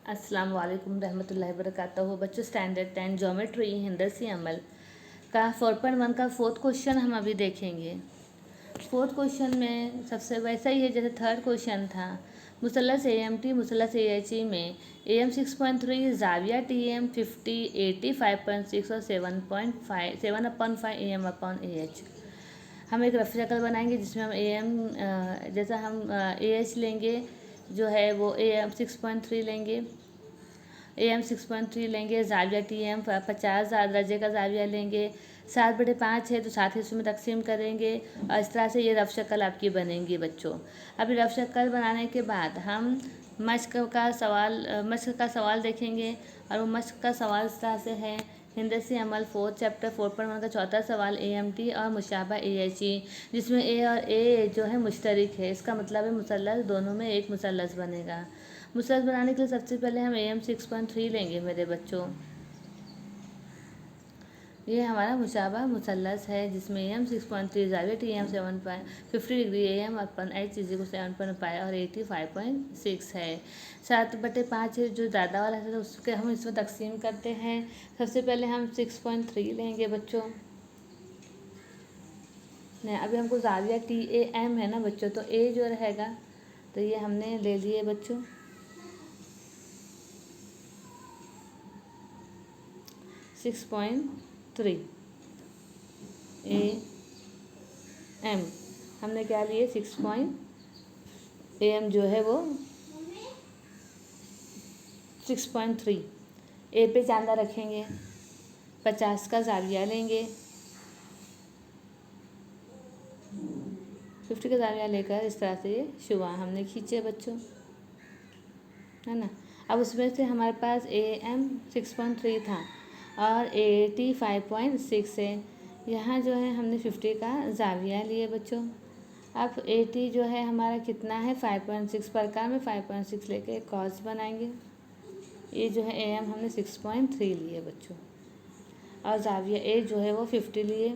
अस्सलाम वालेकुम रहमतुल्लाहि वबरकातुहू। बच्चों स्टैंडर्ड 10 ज्योमेट्री हिंदसी अमल का 4.1 का फोर्थ क्वेश्चन हम अभी देखेंगे। फोर्थ क्वेश्चन में सबसे वैसा ही है जैसे थर्ड क्वेश्चन था। मुसल्लस AMT मुसल्लस AHE में AM 6.3, जाविया TM 50, AT 5.6 और 7.5 7/5 AM/AH। हम एक रफ शक्ल बनाएंगे जिसमें हम जैसा हम AH लेंगे जो है वो AM 6.3 लेंगे, AM 6.3 लेंगे, जाविया TM 50 दर्जे का जाविया लेंगे, 7/5 है तो 7 हिस्सों में तकसीम करेंगे और इस तरह से ये रफ शक्ल आपकी बनेंगी बच्चों। अभी रफ शक्ल बनाने के बाद हम मश्क का सवाल देखेंगे और वो मश्क का सवाल इस तरह से है। हिंदसी अमल 4 चैप्टर 4.1 का चौथा सवाल AMT और मुशाबा AHE, जिसमें A और A जो है मुश्तरक है। इसका मतलब है मुसल्लस, दोनों में एक मुसल्लस बनेगा। मुसल्लस बनाने के लिए सबसे पहले हम AM 6.3 लेंगे मेरे बच्चों। ये हमारा मुशाबा मुसल्लस है जिसमें AM 6.3, जाविया TM 7.50 डिग्री, AM/H = 7.5 और AT 5.6 है। 7/5 जो ज़्यादा वाला है उसके हम इसमें तकसीम करते हैं। सबसे पहले हम 6.3 लेंगे बच्चों। नहीं, अभी हमको जाविया TAM है ना बच्चों, तो A जो रहेगा तो ये हमने ले लिए बच्चों। 6.3 AM हमने क्या लिए 6 AM जो है वो 6.3। A पे चांदा रखेंगे, 50 का जाविया लेंगे, 50 का जाविया लेकर इस तरह से ये शुआ हमने खींचे बच्चों, है ना। अब उसमें से हमारे पास AM 6.3 था और AT 5.6 है। यहाँ जो है हमने 50 का जाविया लिए बच्चों। अब AT जो है हमारा कितना है 5.6, प्रकार में 5.6 लेके कॉस बनाएंगे। ये जो है AM हमने 6.3 लिए बच्चों और जाविया A जो है वो 50 लिए।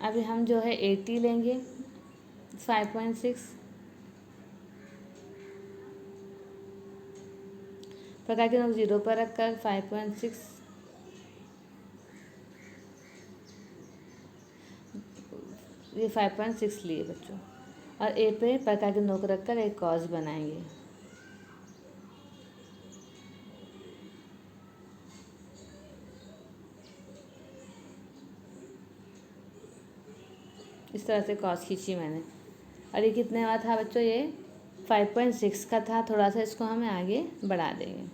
अभी हम जो है AT लेंगे 5.6, प्रकार के नोक 0 पर रखकर 5.6 ये 5.6 लिए बच्चों और A पे प्रकार के नोक रखकर एक कॉस बनाएंगे। इस तरह से कॉस खींची मैंने। और ये कितने का था बच्चों, ये 5.6 का था। थोड़ा सा इसको हमें आगे बढ़ा देंगे।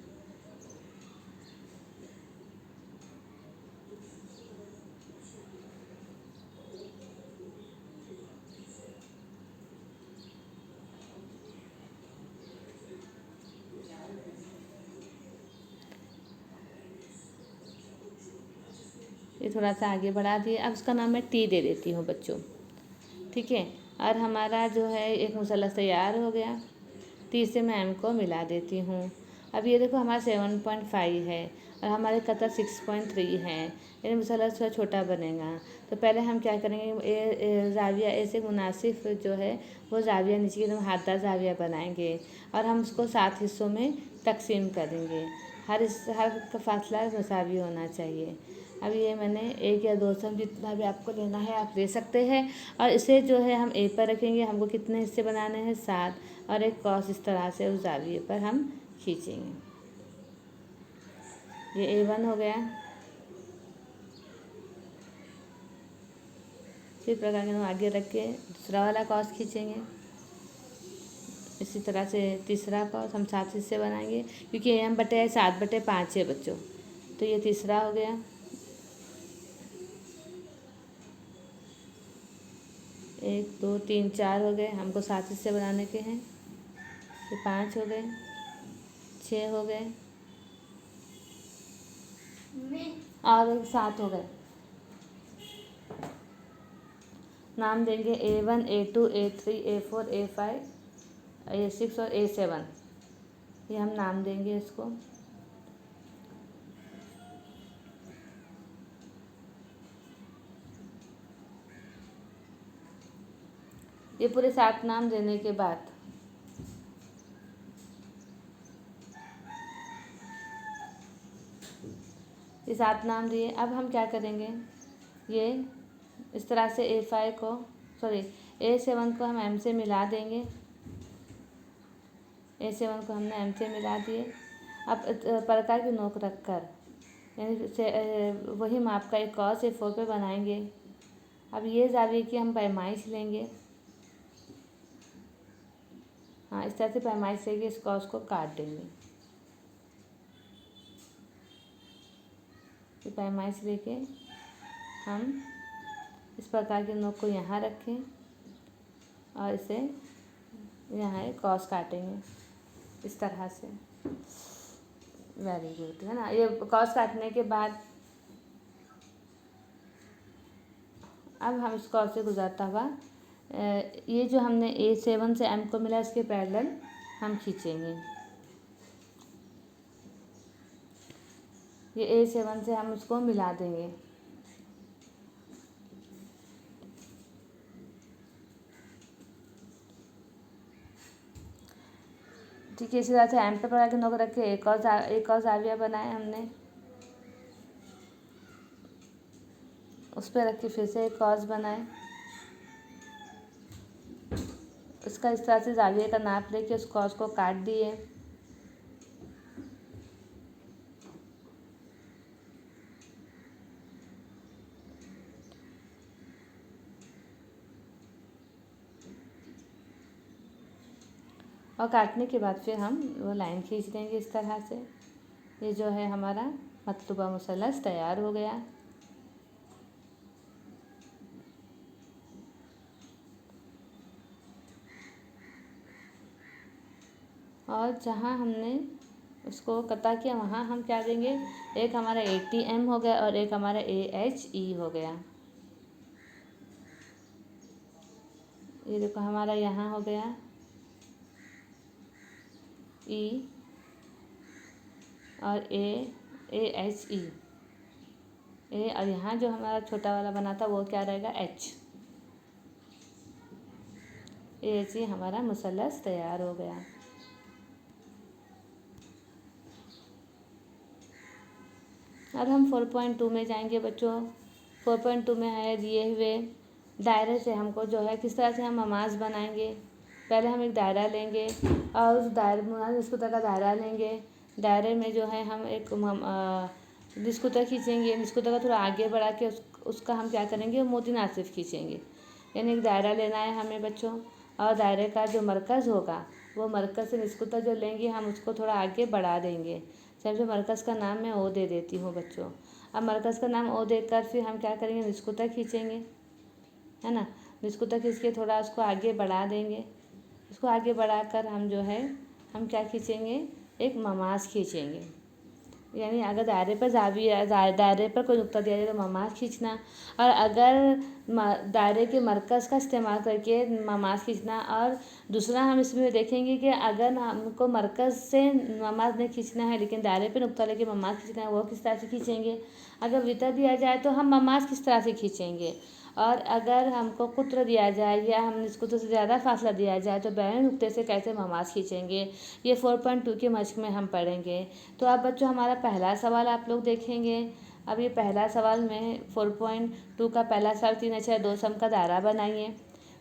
ये थोड़ा सा आगे बढ़ा दिए। अब उसका नाम मैं T दे देती हूँ बच्चों, ठीक है। और हमारा जो है एक मुसल्लस तैयार हो गया। T से मैं M को मिला देती हूँ। अब ये देखो हमारा 7.5 है और हमारे कतर 6.3 है, यानी मुसल्लस थोड़ा छोटा बनेगा। तो पहले हम क्या करेंगे, जाविया ए से मुनासिब जो है वो जाविया नीचे की तरफ हाथदार जाविया बनाएंगे और हम उसको 7 हिस्सों में तकसीम करेंगे। हर का फासला मसावी होना चाहिए। अब ये मैंने 1 या 2 सम जितना भी आपको लेना है आप ले सकते हैं। और इसे जो है हम A पर रखेंगे। हमको कितने हिस्से बनाने हैं 7, और एक कॉस इस तरह से उस जाविये पर हम खींचेंगे। ये A1 हो गया। फिर प्रकार के आगे रख के दूसरा वाला कॉस खींचेंगे। इसी तरह से तीसरा कॉस हम 7 हिस्से बनाएंगे क्योंकि AM/7/5 है बच्चों, तो ये तीसरा हो गया। 1 2 3 4 हो गए। हमको 7 हिस्से बनाने के हैं। ये 5 हो गए, 6 हो गए और 7 हो गए। नाम देंगे A1 A2 A3 A4 A5 A6 और A7। ये हम नाम देंगे इसको। ये पूरे 7 नाम देने के बाद ये 7 नाम दिए। अब हम क्या करेंगे, ये इस तरह से A5 को A7 को हम M से मिला देंगे। A7 को हमने M से मिला दिए। अब प्रकार की नोक रख कर यानी वही माप का एक cos A4 पे बनाएंगे। अब ये जाविये की हम पैमाइश लेंगे। हाँ, इस तरह से पैमाइश लेके इस कॉस को काट देंगे। ये पैमाइश लेके हम इस प्रकार के नोक को यहाँ रखें और इसे यहाँ एक कॉस काटेंगे इस तरह से। वेरी गुड, है ना। ये कॉस काटने के बाद अब हम इस कॉस से गुजरता हुआ ये जो हमने A7 से M को मिला इसके पैरेलल हम खींचेंगे। ये A7 से हम इसको मिला देंगे। ठीक है, इसी तरह से M पे प्रकार के नोक रख के एक और जाविया बनाए हमने। उस पर रख के फिर से एक कॉस बनाए। इसका इस तरह से जाविये का नाप लेके उस कॉस को काट दिए। और काटने के बाद फिर हम वो लाइन खींच देंगे इस तरह से। ये जो है हमारा मतलूबा मुसल्लस तैयार हो गया। और जहाँ हमने उसको कता किया वहाँ हम क्या देंगे, एक हमारा ATM हो गया और एक हमारा AHE हो गया। ये देखो हमारा यहाँ हो गया E और AHE A, और यहाँ जो हमारा छोटा वाला बना था वो क्या रहेगा, H। AHE हमारा मुसल्लस तैयार हो गया। अब हम 4.2 में जाएंगे बच्चों। 4.2 में है दिए हुए दायरे से हमको जो है किस तरह से हम ममाज बनाएंगे। पहले हम एक दायरा लेंगे और उस दायरे में निस्कुता का दायरा लेंगे। दायरे में जो है हम एक निस्कुता खींचेंगे। निस्कुता का थोड़ा आगे बढ़ा के उसका हम क्या करेंगे, मोती नासिफ खींचेंगे। यानी एक दायरा लेना है हमें बच्चों, और दायरे का जो मरकज़ होगा वो मरकज़ से निस्कुता जो लेंगे हम उसको थोड़ा आगे बढ़ा देंगे। समझो, मरकज़ का नाम मैं ओ दे देती हूँ बच्चों। अब मरकज़ का नाम ओ देकर फिर हम क्या करेंगे, निस्कुता खींचेंगे, है ना। निस्कुता खींच के थोड़ा उसको आगे बढ़ा देंगे। उसको आगे बढ़ाकर हम जो है हम क्या खींचेंगे, एक ममाज खींचेंगे। यानी अगर दायरे पर दायरे पर कोई नुक्ता दिया जाए तो ममाज खींचना, और अगर दायरे के मरकज़ का इस्तेमाल करके ममाज खींचना। और दूसरा हम इसमें देखेंगे कि अगर हमको मरकज़ से ममाज नहीं खींचना है लेकिन दायरे पे नुक्ता लेके ममाज खींचना है, वो किस तरह से खींचेंगे। अगर वितर दिया जाए तो हम ममाज किस तरह से खींचेंगे, और अगर हमको कुत्र दिया जाए या हम निस्कुत से ज़्यादा फासला दिया जाए तो बैन नुक्ते से कैसे ममाज खींचेंगे, ये 4.2 के मश्क में हम पढ़ेंगे। तो अब बच्चों हमारा पहला सवाल आप लोग देखेंगे। अब ये पहला सवाल में 4.2 का पहला सवाल 3 अक्षर 2 सम का दायरा बनाइए।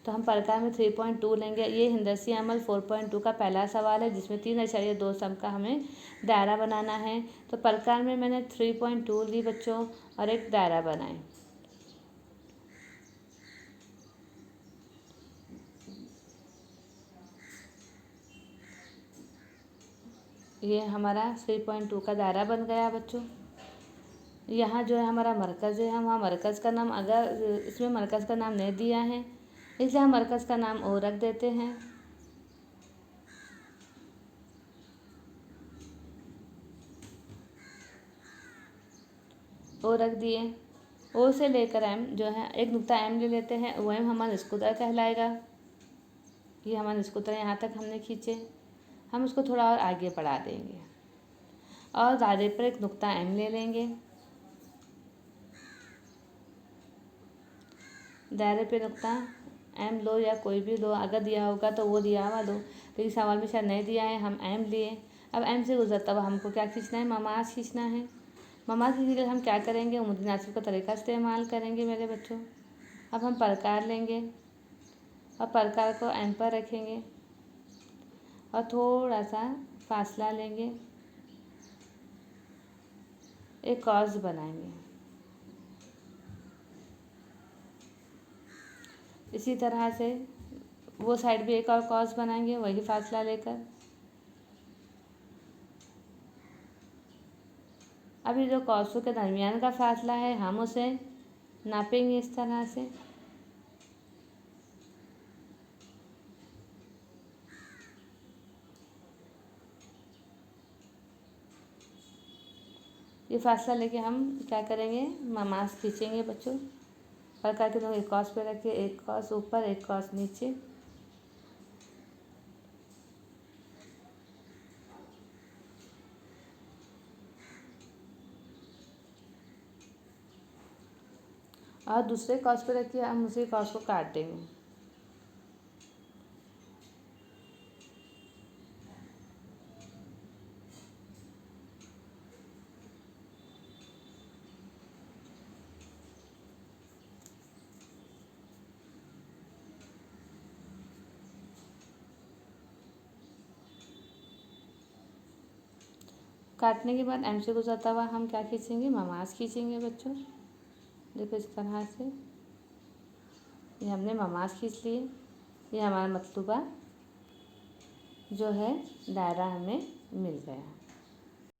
तो हम प्रकार में 3.2 लेंगे। ये हिंदसी अमल 4.2 का पहला सवाल है जिसमें 3 अक्षर 2 सम का हमें दायरा बनाना है। तो प्रकार में मैंने 3.2 ली बच्चों और एक दायरा बनाए। ये हमारा 3.2 का दायरा बन गया बच्चों। यहाँ जो है हमारा मरकज़ है, हम वहाँ मरकज़ का नाम, अगर इसमें मरकज़ का नाम नहीं दिया है इसलिए हम मरकज़ का नाम ओ रख देते हैं। ओ रख दिए। ओ से लेकर एम जो है एक नुक्ता एम ले लेते हैं, वो एम हमारा निस्कुता कहलाएगा। ये हमारा निस्कुता यहाँ तक हमने खींचे, हम उसको थोड़ा और आगे बढ़ा देंगे और दायरे पर एक नुक्ता एम ले लेंगे। दायरे पे नुक्ता एम लो या कोई भी लो, अगर दिया होगा तो वो दिया हुआ लो, लेकिन सवाल में शायद नहीं दिया है, हम एम लिए। अब एम से गुजरता हुआ हमको क्या खींचना है, ममाज खींचना है। ममाज के लिए हम क्या करेंगे, उम्दी नासिब का तरीका इस्तेमाल करेंगे मेरे बच्चों। अब हम प्रकार लेंगे और प्रकार को एम पर रखेंगे और थोड़ा सा फासला लेंगे, एक कॉज बनाएंगे। इसी तरह से वो साइड भी एक और कॉज बनाएंगे वही फासला लेकर। अभी जो कॉजों के दरमियान का फासला है हम उसे नापेंगे इस तरह से। ये फासला लेके हम क्या करेंगे, ममाज खींचेंगे बच्चों। प्रकार के दोनों एक कॉस पे रखिए, एक कॉस ऊपर एक कॉस नीचे। और दूसरे कॉस पे रखिए, हम उसी कॉस को काट देंगे। काटने के बाद एम से गुजरता हुआ हम क्या खींचेंगे, ममाज खींचेंगे बच्चों। देखो इस तरह से ये हमने ममाज खींच लिए। ये हमारा मतलूबा जो है दायरा हमें मिल गया।